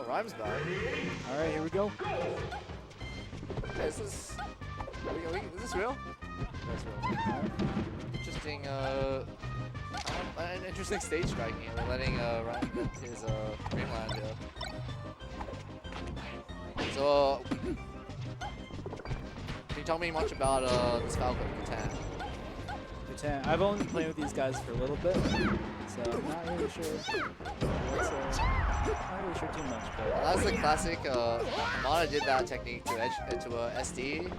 Rhyme's back. All right, here we go. Is this real? That's real. Interesting, an interesting stage striking. We're letting Rhyme get his dreamland here. So, can you tell me much about this Falco Catan? Catan. I've only been playing with these guys for a little bit, so I'm not really sure. Not really sure too much, but That's the classic. Amada did that technique to SD in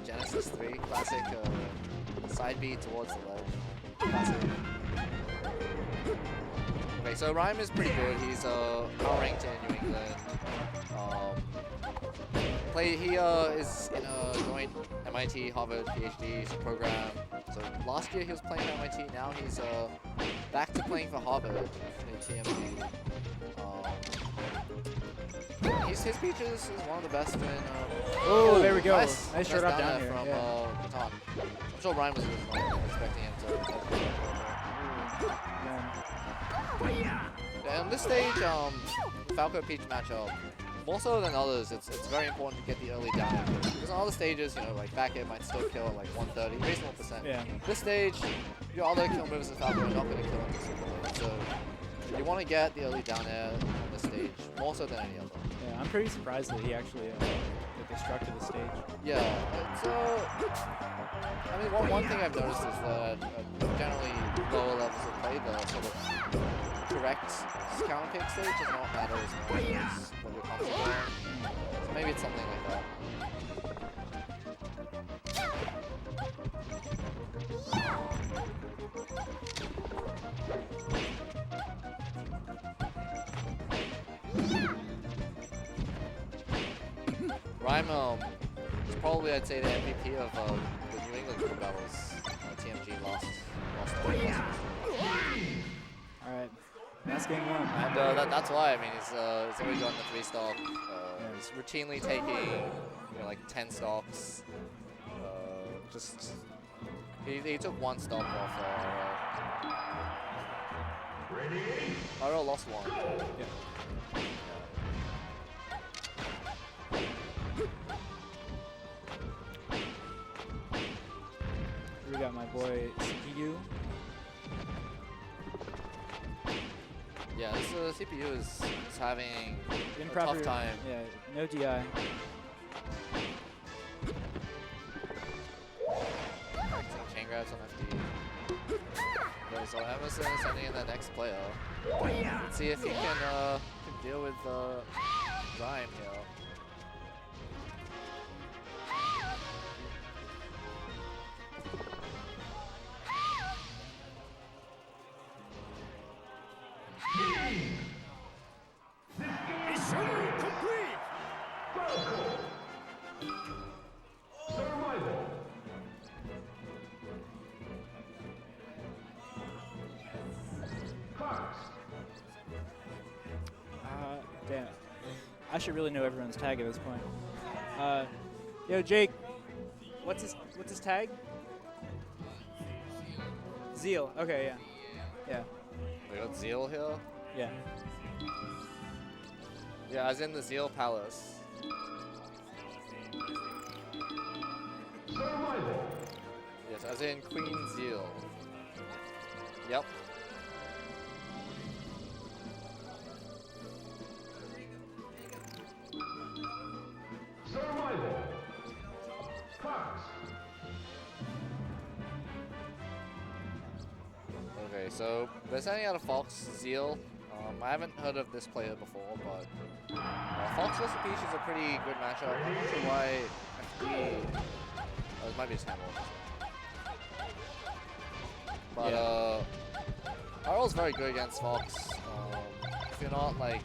Genesis 3. Classic side B towards the ledge. Classic. Okay, so Rhyme is pretty good. He's power ranked in New England. He is in a joint MIT Harvard PhD program. So last year he was playing at MIT. Now he's back to playing for Harvard in TMG. His speeches is one of the best in. Oh, there we go. Nice shot short up down here. From Catan. I'm sure Ryan was expecting him to. Yeah, on this stage, Falco Peach matchup, more so than others, it's very important to get the early down air. Because on other stages, like back air might still kill at like 130, reasonable percent. Yeah. This stage, your other kill moves in Falco are not going to kill into super late. So you want to get the early down air on this stage, more so than any other. Yeah, I'm pretty surprised that he actually constructed the stage. Yeah, it's I mean, one thing I've noticed is that generally lower levels of play, the sort of correct counter pick stage does not matter as much as what you're comfortable in. So maybe it's something like that. Rhyme is probably, I'd say, the MVP of the New England Group Battles. TMG lost. Alright, that's game one. And that's why, I mean, he's already gotten the 3-stock. He's routinely taking, like 10 stocks. He took 1 stock off. RL lost 1. Yeah. We got my boy CPU. Yeah, this CPU is having Improper, a tough time. Yeah, no DI. Practicing chain grabs on FD. Okay, so Emerson is sending in the next player. Let's see if he can deal with Rhyme here. Mission complete! Survival! Damn it. I should really know everyone's tag at this point. Yo, Jake, what's his tag? Zeal. Okay, yeah. Yeah. We got Zeal here. Yeah. Yeah, as in the Zeal Palace. Survival! Yes, as in Queen Zeal. Yep. Survival! Fox! Okay, so they're sending out a Fox Zeal. I haven't heard of this player before, but Fox vs. Peach is a pretty good matchup. I'm not sure why FD. Oh, it might be a Snapple. But RL's very good against Fox. If you're not like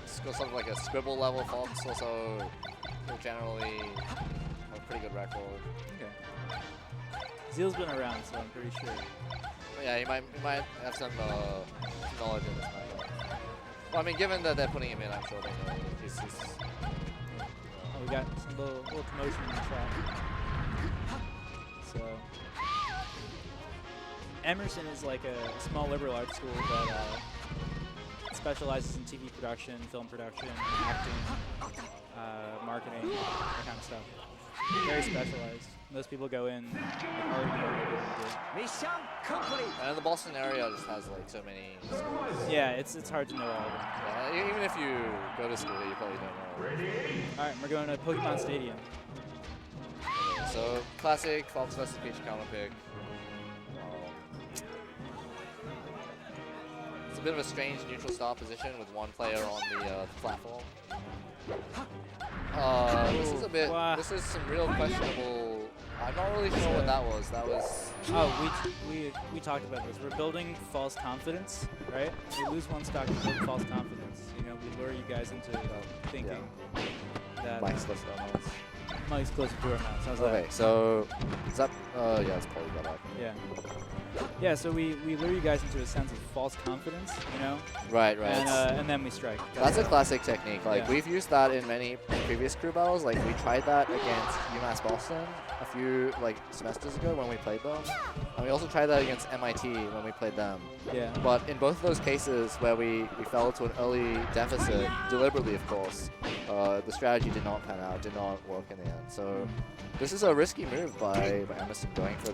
sort of like a scribble level Fox, also he'll generally have a pretty good record. Okay. Zeal's been around, so I'm pretty sure. But yeah, he might have some knowledge in this matchup. Well, I mean, given that they're putting him in, I'm sure they know he's Oh, we got some little commotion in the chat. So, Emerson is like a small liberal arts school that specializes in TV production, film production, acting, marketing, that kind of stuff. Very specialized. Most people go in like, already know what they're going to do. Mission complete. And the Boston area just has like so many schools. Yeah, it's hard to know all of them. Yeah, even if you go to school, you probably don't know. All right, we're going to Pokemon Stadium. Okay, so classic Fox vs. Peach counter pick. It's a bit of a strange neutral start position with one player on the platform. This is a bit. Wow. This is some real questionable. I'm not really sure what that was. That was. Oh, we talked about this. We're building false confidence, right? We lose one stock to build false confidence. You know, we lure you guys into thinking that Mike's close to our mouths. Mike's closer to our mouths. How's Okay, that? so is that? Yeah, it's probably got up. Yeah. Yeah, so we lure you guys into a sense of false confidence, you know, Right. and then we strike. That's a classic technique. Like Yeah. we've used that in many previous crew battles. Like we tried that against UMass Boston a few semesters ago when we played them, and we also tried that against MIT when we played them. Yeah. But in both of those cases where we fell to an early deficit, deliberately of course, the strategy did not pan out, did not work in the end. So this is a risky move by Emerson going for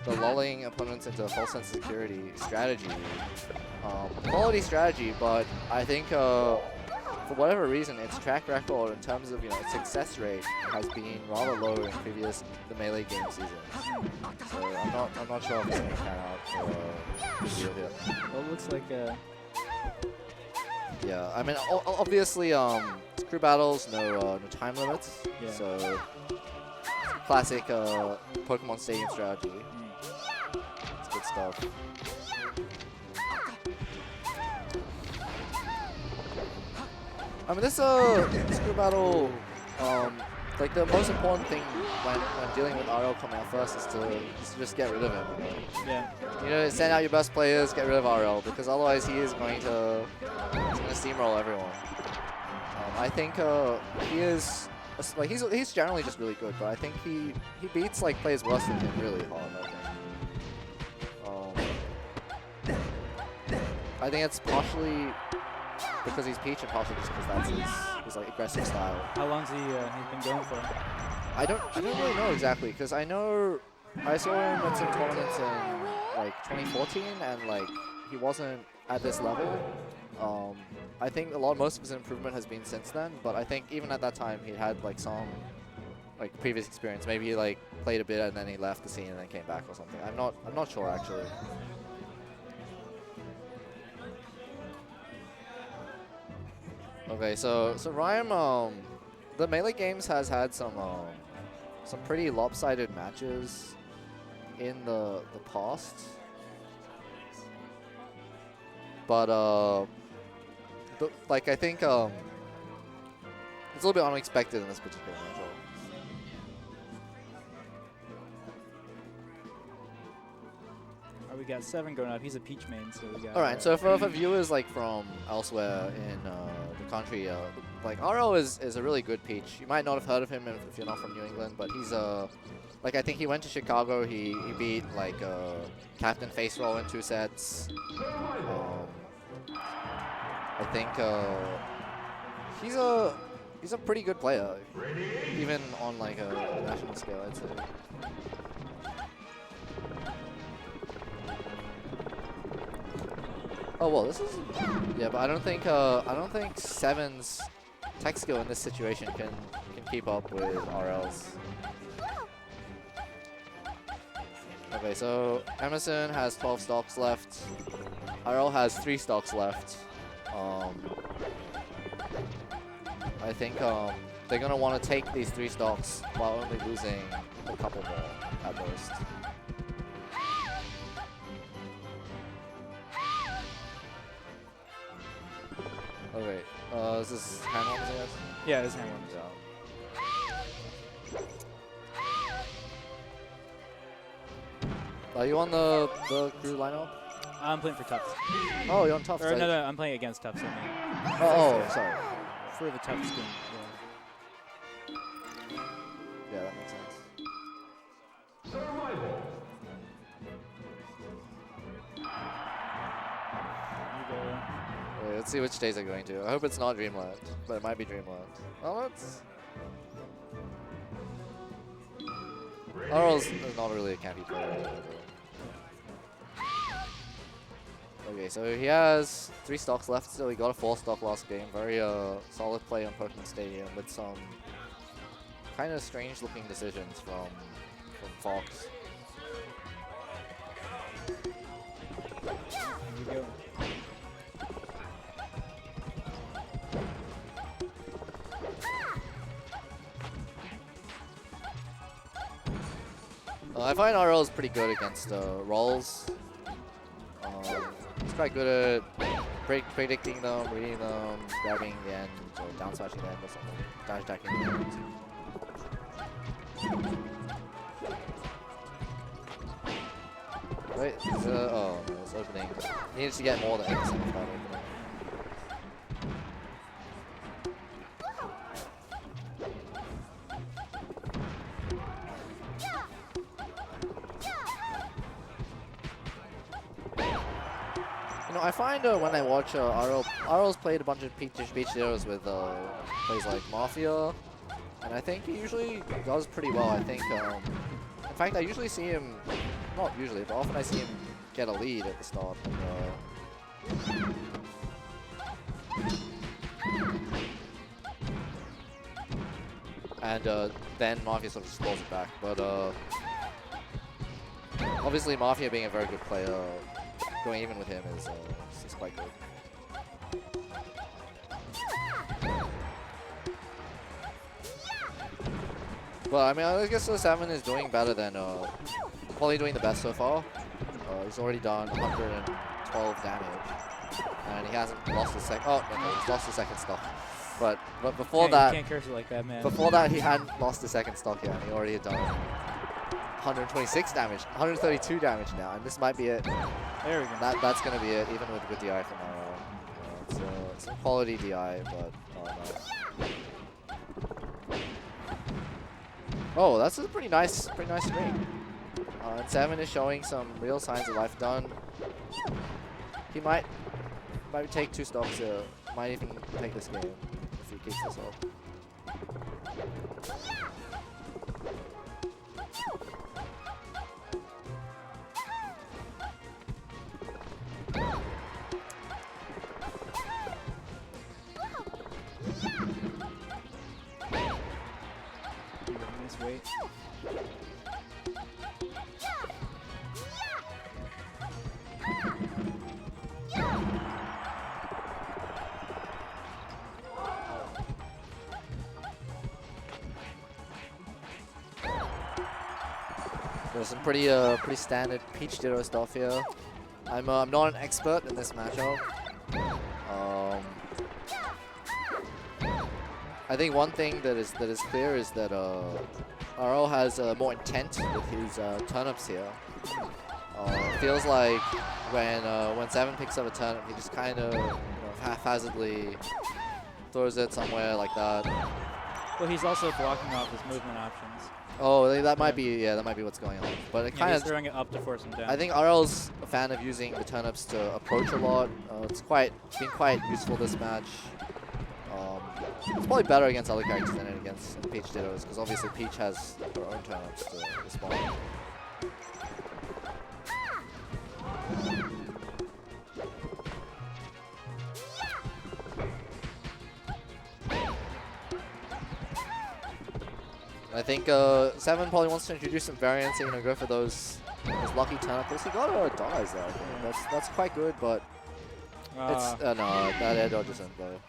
the lulling opponents into a false sense of security strategy. Quality strategy, but I think for whatever reason, its track record in terms of its success rate has been rather low in the Melee game season. So I'm not sure if it's going to pan out for the deal here. Well, it looks like Yeah, I mean obviously crew battles no time limits. Yeah. So classic Pokemon Stadium strategy. It's good stuff. I mean, this crew battle, like the most important thing when dealing with RL coming out first is to just get rid of him. yeah. You know, send out your best players, get rid of RL, because otherwise he is going to steamroll everyone. I think he is like he's generally just really good, but I think he beats players worse than him really hard. I think it's partially because he's Peach and partially just because that's his aggressive style. How long's he been going for? I don't really know exactly, because I know I saw him at some tournaments in 2014 and he wasn't at this level. I think most of his improvement has been since then, but I think even at that time he had some previous experience. Maybe he played a bit and then he left the scene and then came back or something. I'm not sure actually. Okay, so Rhyme, the Melee games has had some pretty lopsided matches in the past, but I think it's a little bit unexpected in this particular matchup. We got 7 going up. He's a Peach main, so we got. All right, so for viewers from elsewhere in the country, RL is a really good Peach. You might not have heard of him if you're not from New England, but he's I think he went to Chicago. He beat Captain Face Roll in 2 sets. I think he's a pretty good player, even on a national scale, I'd say. Oh well, this is but I don't think 7's tech skill in this situation can keep up with RL's. Okay, so Emerson has 12 stocks left. RL has 3 stocks left. I think they're gonna want to take these 3 stocks while only losing a couple more at most. Okay, is this hand warmers, I guess? Yeah, this hand warmers. Are you on the crew lineup? I'm playing for Tufts. Oh, you're on Tufts. Or no, I'm playing against Tufts. I mean. Oh, sorry. For the Tufts team. Yeah, that makes sense. Survival. You go. Let's see which stage they're going to. I hope it's not Dreamland, but it might be Dreamland. Oh, it's... Arl's is not really a campy player. Okay, so he has 3 stocks left still. He got a 4 stock last game. Very solid play on Pokemon Stadium with some kind of strange looking decisions from Fox. Here we go. I find RL is pretty good against rolls. He's quite good at predicting them, reading them, grabbing the end, or down smashing the end or something. Dash attacking the end. Wait, oh, no, it's opening. He needs to get more than Emerson without opening. You know, I find when I watch RL's played a bunch of Peach Zeros with plays like Mafia, and I think he usually does pretty well. I think, in fact, I usually see him, not usually, but often I see him get a lead at the start. And then Mafia sort of just pulls it back. But obviously, Mafia being a very good player, going even with him is quite good. Well, I mean, I guess the 7 is doing better than, probably doing the best so far. He's already done 112 damage, and he hasn't lost his second. Oh, no, he's lost his second stock. But before that, you can't curse it like that, man. Before that, he hadn't lost his second stock yet. And he already had done 126 damage, 132 damage now, and this might be it. There we go. That's gonna be it, even with good DI from Morrow. It's a quality DI, but no. Oh, that's a pretty nice string. And 7 is showing some real signs of life done. He might take 2 stocks here. Might even take this game if he keeps this up. Nice weight. There's some pretty standard Peach Ditto stuff here. I'm not an expert in this matchup. I think one thing that is clear is that RL has more intent with his turnips here. Feels like when 7 picks up a turnip, he just kind of haphazardly throws it somewhere like that. Well, he's also blocking off his movement options. Oh, that might be what's going on. But it kind He's of throwing it up to force him down. I think RL's a fan of using the turnips to approach a lot. It's been quite useful this match. It's probably better against other characters than against Peach Dittos, because obviously Peach has her own turnips to respond. I think 7 probably wants to introduce some variance and go for those lucky turnips. He got a dodge there. I think. That's quite good, but it's no, that air dodge isn't though.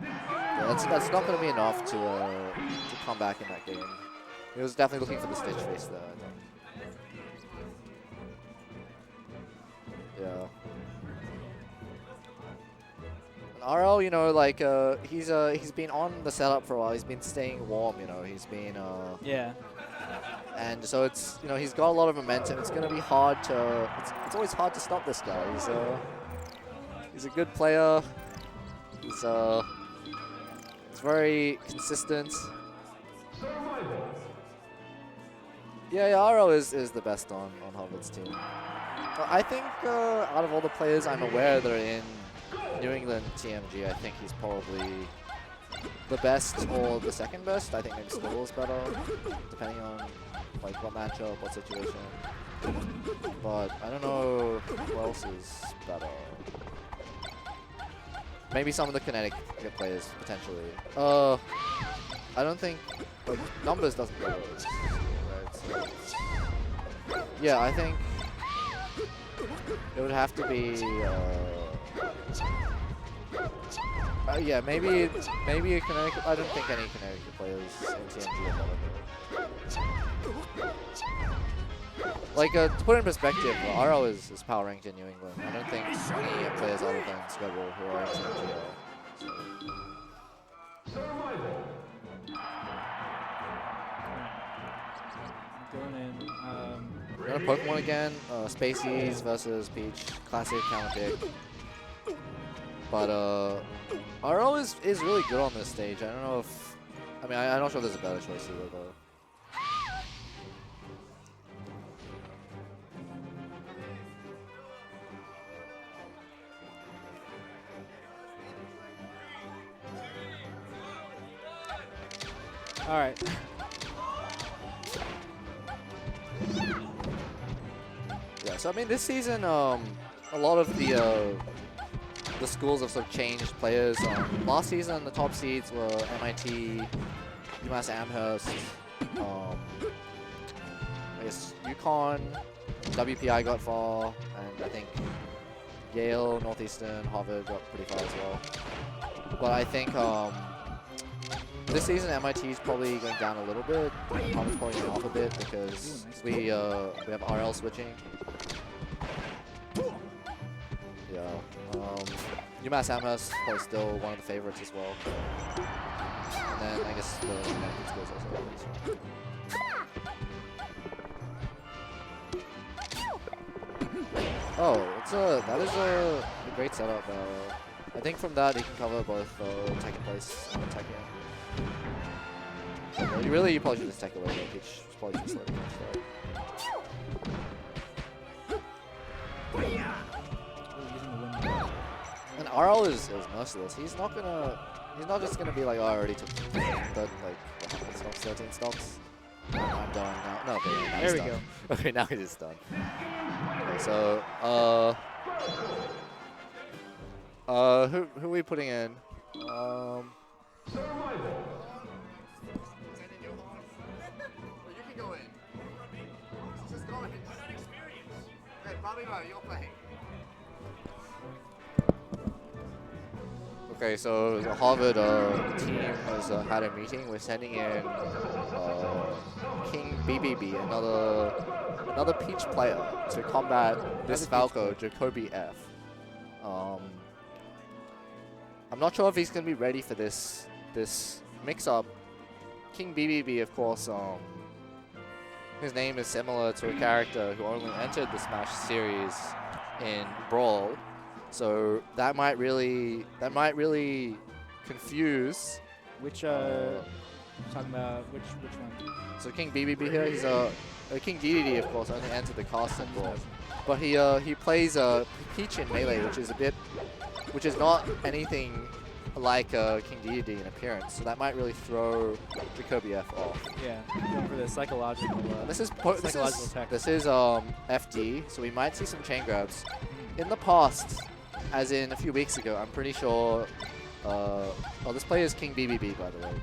Yeah, that's not going to be enough to come back in that game. He was definitely looking for the Stitch face there, I think. Yeah. And RL, he's been on the setup for a while. He's been staying warm, He's been yeah. And so it's he's got a lot of momentum. It's going to be hard to. It's always hard to stop this guy. He's a good player. He's very consistent. Yeah, RL is the best on Harvard's team. I think out of all the players I'm aware that are in New England TMG, I think he's probably the best or the second best. I think maybe Squirtle is better, depending on like what matchup, what situation. But I don't know who else is better. Maybe some of the kinetic players potentially. I don't think like numbers doesn't matter. Right? So, yeah, I think it would have to be. Yeah, maybe a kinetic. I don't think any kinetic players in TMG are better. Like, to put it in perspective, RL is power ranked in New England. I don't think any players other than Squirtle who are in TMG are. Going in. Another Pokemon again. Spaceys versus Peach. Classic counter pick. But RL is really good on this stage. I don't know if... I mean, I'm not sure there's a better choice either, though. All right. Yeah, so I mean, this season, a lot of the schools have sort of changed players. Last season, the top seeds were MIT, UMass Amherst, I guess UConn, WPI got far, and I think Yale, Northeastern, Harvard got pretty far as well. But I think this season MIT is probably going down a little bit, and Harvard's probably going off a bit because we have RL switching. Yeah. UMass Amherst is probably still one of the favorites as well. And then I guess the American schools also. Oh, that is a great setup. I think from that he can cover both tech in place and tech in. You probably should just tech away though. Peach is probably too slow to catch that. And RL is merciless. He's not just gonna be like, oh, I already took 13 stocks. I'm done now. No, okay, now there we done. go. Okay, now he's just done. Okay, so who are we putting in? Okay, so the Harvard team has had a meeting. We're sending in King BBB, another Peach player, to combat this Falco, Jacoby F. I'm not sure if he's gonna be ready for this mix-up. King BBB, of course, his name is similar to a character who only entered the Smash series in Brawl. So that might really confuse. Which talking about which one? So King BBB here, he's King DDD, of course, only entered the cast in Brawl, but he plays Peach in Melee, which is not anything like King DDD in appearance. So that might really throw Jacoby F off. Yeah, going for the psychological. This is tech. This is FD, so we might see some chain grabs. In the past, as in a few weeks ago, I'm pretty sure. Oh, this player is King BBB, by the way.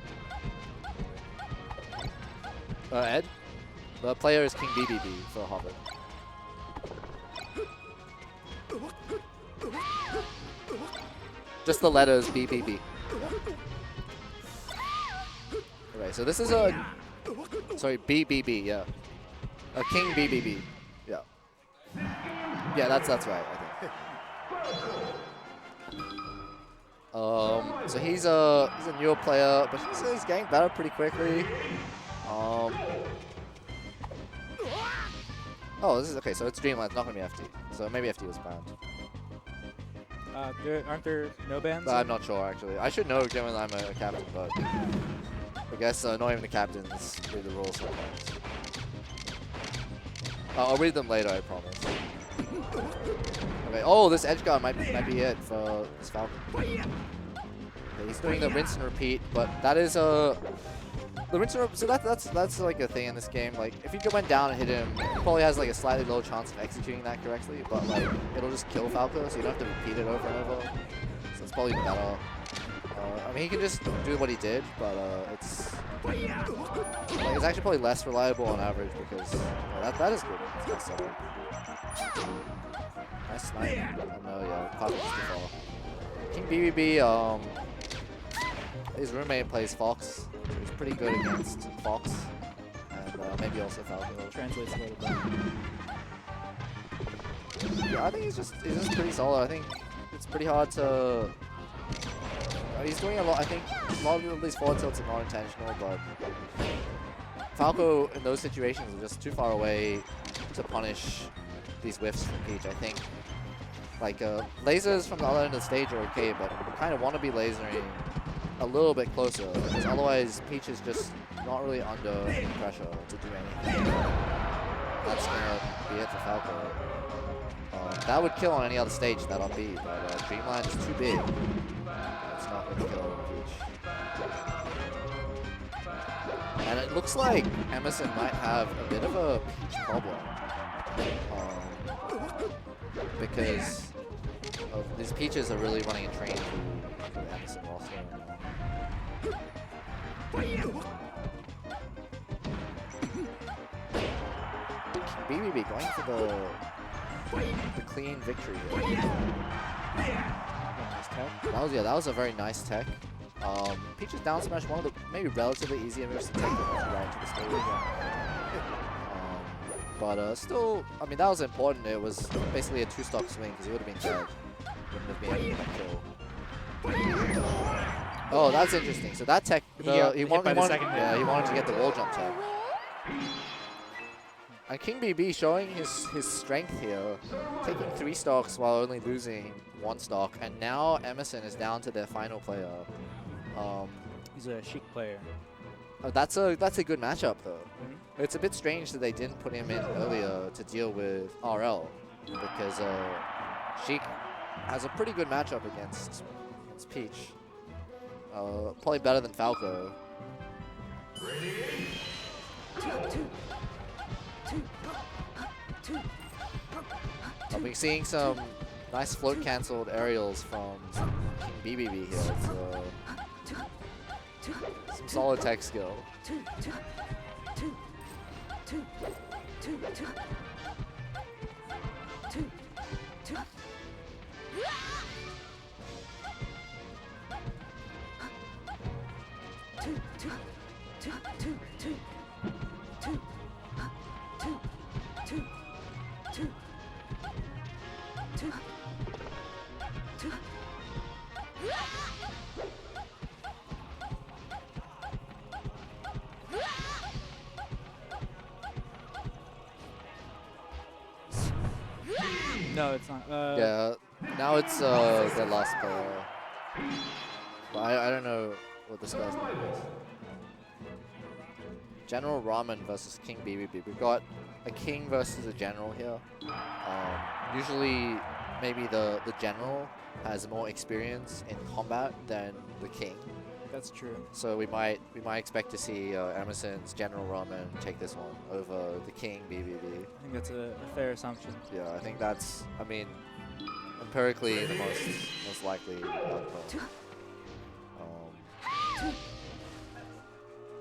Ed? The player is King BBB for Harvard. Just the letters BBB. Okay, so this is a... Sorry, BBB, yeah. King BBB, yeah. Yeah, that's right, I think. So he's a newer player, but he's getting better pretty quickly. Oh, this is okay. So it's Dreamland, it's not gonna be FT. So maybe FT was banned. Aren't there no bans? I'm not sure actually. I should know given I'm a captain, but I guess not even the captains read the rules sometimes. I'll read them later, I promise. Okay. Oh, this edge guard might be it for this Falcon. Okay, he's doing the rinse and repeat, but that is the rinse and repeat. So that's like a thing in this game. Like if you went down and hit him, he probably has like a slightly lower chance of executing that correctly, but like it'll just kill Falco, so you don't have to repeat it over and over. So it's probably better. I mean, he can just do what he did, but it's actually probably less reliable on average because that is good. That's nice. Nice snipe. Oh no, yeah, Falco's too far. King BBB, his roommate plays Fox. He's pretty good against Fox, and maybe also Falco. Translates a little bit. Yeah, I think he's just pretty solid. I think it's pretty hard to. He's doing a lot. I think a lot of these forward tilts are not intentional, but Falco in those situations are just too far away to punish these whiffs from Peach. I think like lasers from the other end of the stage are okay, but we kind of want to be lasering a little bit closer because otherwise Peach is just not really under any pressure to do anything. That's gonna be it for Falco. That would kill on any other stage, that on B, but Dreamland is too big. It's not going to kill Peach. And it looks like Emerson might have a bit of a Peach problem. Because these Peaches are really running a train through the Emerson roster right now. BBB going for the clean victory here. Nice tech. That was a very nice tech. Peach's down smash, one of the maybe relatively easier moves to take right to the stage. But still, I mean that was important. It was basically a 2-stock swing because he would have been dead. Wouldn't have been able to kill. Oh, that's interesting. So that tech, he wanted to get the wall jump tech. And King BB showing his strength here, taking 3 stocks while only losing 1 stock, and now Emerson is down to their final player. He's a Sheik player. That's a good matchup though. It's a bit strange that they didn't put him in earlier to deal with RL, because Sheik has a pretty good matchup against Peach. Probably better than Falco. I've been seeing some nice float cancelled aerials from King BBB here. It's, some solid tech skill. No, it's not. Yeah, now it's the last player. But I don't know what this guy's name is. General Ramen versus King BBB. We've got a King versus a General here. Usually, maybe the General has more experience in combat than the King. That's true. So we might expect to see Emerson's General Ramen take this one over the King BBB. I think that's a fair assumption. Yeah, I think that's, I mean, empirically the most likely outcome.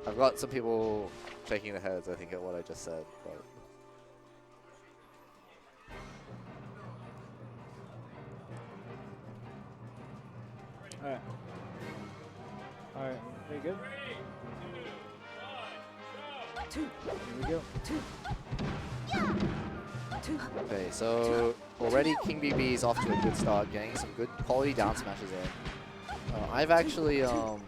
I've got some people shaking their heads, I think, at what I just said, but. Alright. Alright, very good. Here we go. Okay, so already King BB is off to a good start, getting some good quality down smashes in. I've actually, oh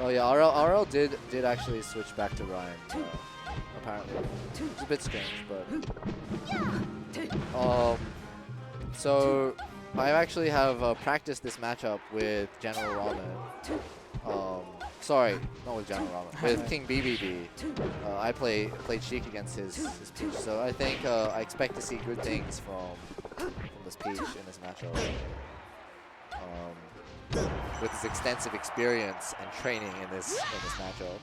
yeah, RL did actually switch back to Ryan, apparently. It's a bit strange, but. So I actually have practiced this matchup with General Ramen. Sorry, not with General Ramen. With King BBB, I played Sheik against his Peach, so I think I expect to see good things from this Peach in this matchup. With his extensive experience and training in this matchup.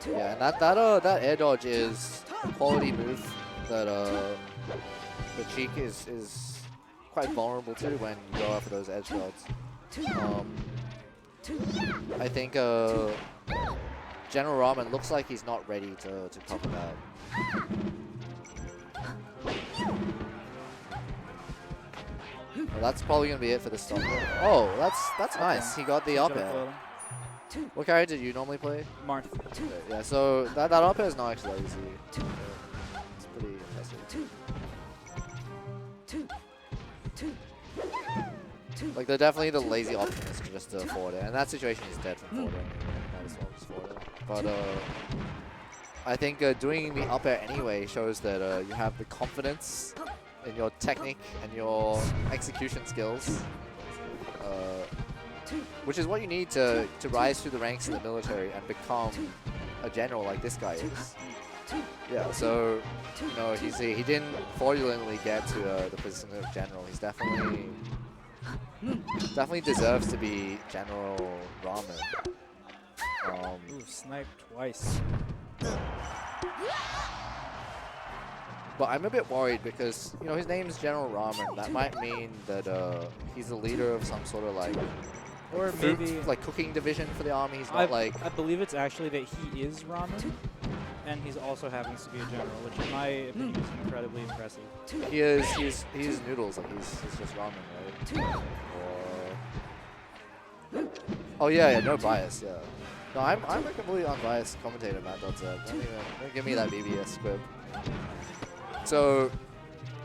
Yeah, and that air dodge is a quality move that the Cheek is quite vulnerable to when you go after those edge guards. I think General Ramen looks like he's not ready to cover that. Well, that's probably gonna be it for this stop. Oh, that's nice. He got the up air. What character do you normally play? Marth. Okay, yeah, so that up air is not actually that easy. It's pretty impressive. Like, they're definitely the lazy options just to forward it. And that situation is dead from forwarding. Might as well just forward it. But I think doing the up air anyway shows that you have the confidence in your technique and your execution skills. Which is what you need to rise through the ranks in the military and become a general like this guy is. Yeah, so, you know, he didn't fraudulently get to the position of general. He's definitely deserves to be General Ramen. Ooh, sniped twice. But I'm a bit worried because, you know, his name is General Ramen. That might mean that he's the leader of some sort of like, or food, maybe like cooking division for the army. He's not like. I believe it's actually that he is Ramen, and he's also happens to be a general, which in my opinion is incredibly impressive. He's noodles. Like he's just ramen, right? Or... Oh yeah, no bias. Yeah. No, I'm a completely unbiased commentator, Matt. Don't give me that BBS squib. So,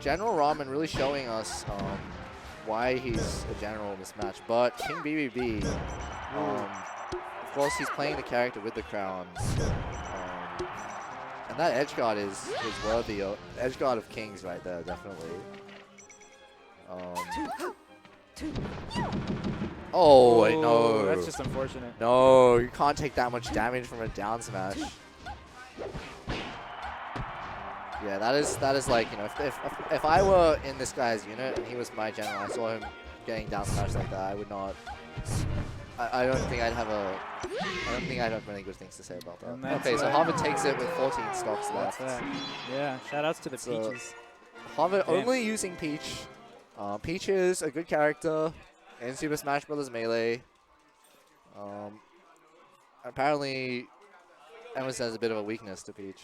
General Ramen really showing us why he's a general in this match. But King BBB, of course, he's playing the character with the crown. And that edge guard is worthy of edge guard of kings right there, definitely. Oh wait, no. That's just unfortunate. No, you can't take that much damage from a down smash. Yeah, that is like, you know, if I were in this guy's unit and he was my general, I saw him getting down smash like that, I would not. I don't think I'd have many good things to say about that. Okay, so Harvard takes it with 14 stocks left. Yeah, shoutouts to the Peaches. Harvard only using Peach. Peach is a good character in Super Smash Bros. Melee. Apparently, Emerson has a bit of a weakness to Peach.